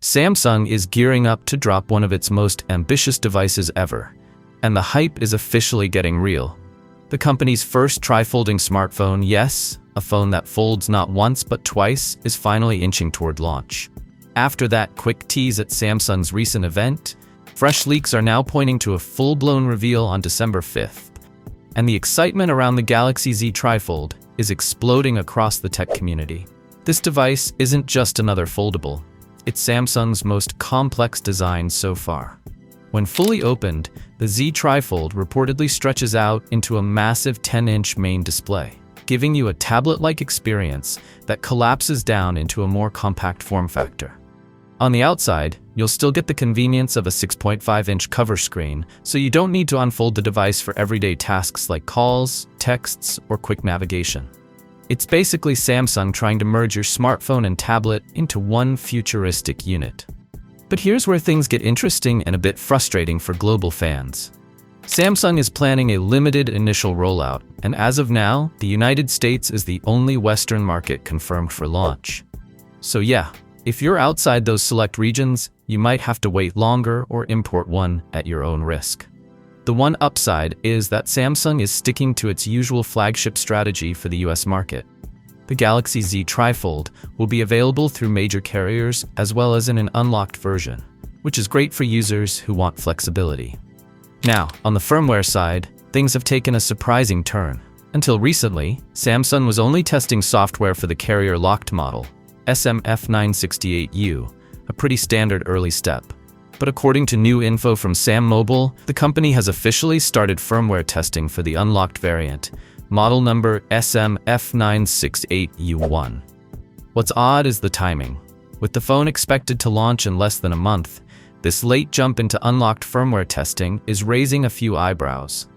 Samsung is gearing up to drop one of its most ambitious devices ever, and the hype is officially getting real. The company's first tri-folding smartphone, yes, a phone that folds not once but twice, is finally inching toward launch. After that quick tease at Samsung's recent event, fresh leaks are now pointing to a full-blown reveal on December 5th. And the excitement around the Galaxy Z Trifold is exploding across the tech community. This device isn't just another foldable. It's Samsung's most complex design so far. When fully opened, the Z Trifold reportedly stretches out into a massive 10-inch main display, giving you a tablet-like experience that collapses down into a more compact form factor. On the outside, you'll still get the convenience of a 6.5-inch cover screen, so you don't need to unfold the device for everyday tasks like calls, texts, or quick navigation. It's basically Samsung trying to merge your smartphone and tablet into one futuristic unit. But here's where things get interesting and a bit frustrating for global fans. Samsung is planning a limited initial rollout, and as of now, the United States is the only Western market confirmed for launch. So yeah, if you're outside those select regions, you might have to wait longer or import one at your own risk. The one upside is that Samsung is sticking to its usual flagship strategy for the US market. The Galaxy Z Trifold will be available through major carriers as well as in an unlocked version, which is great for users who want flexibility. Now, on the firmware side, things have taken a surprising turn. Until recently, Samsung was only testing software for the carrier-locked model, SMF968U, a pretty standard early step. But according to new info from Sam Mobile, the company has officially started firmware testing for the unlocked variant, model number SMF968U1. What's odd is the timing. With the phone expected to launch in less than a month, this late jump into unlocked firmware testing is raising a few eyebrows.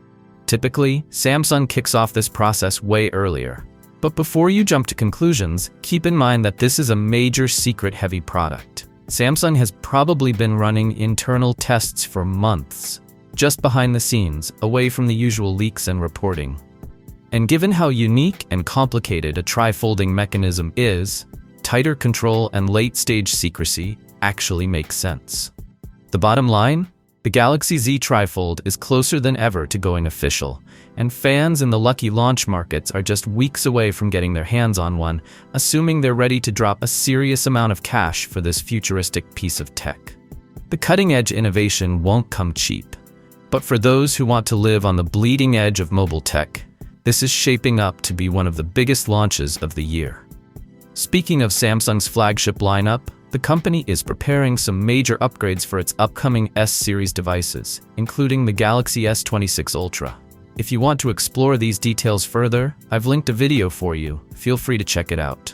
Typically, Samsung kicks off this process way earlier. But before you jump to conclusions, keep in mind that this is a major secret-heavy product. Samsung has probably been running internal tests for months, just behind the scenes, away from the usual leaks and reporting. And given how unique and complicated a tri-folding mechanism is, tighter control and late-stage secrecy actually makes sense. The bottom line? The Galaxy Z Trifold is closer than ever to going official, and fans in the lucky launch markets are just weeks away from getting their hands on one, assuming they're ready to drop a serious amount of cash for this futuristic piece of tech. The cutting-edge innovation won't come cheap, but for those who want to live on the bleeding edge of mobile tech, this is shaping up to be one of the biggest launches of the year. Speaking of Samsung's flagship lineup, the company is preparing some major upgrades for its upcoming S-series devices, including the Galaxy S26 Ultra. If you want to explore these details further, I've linked a video for you. Feel free to check it out.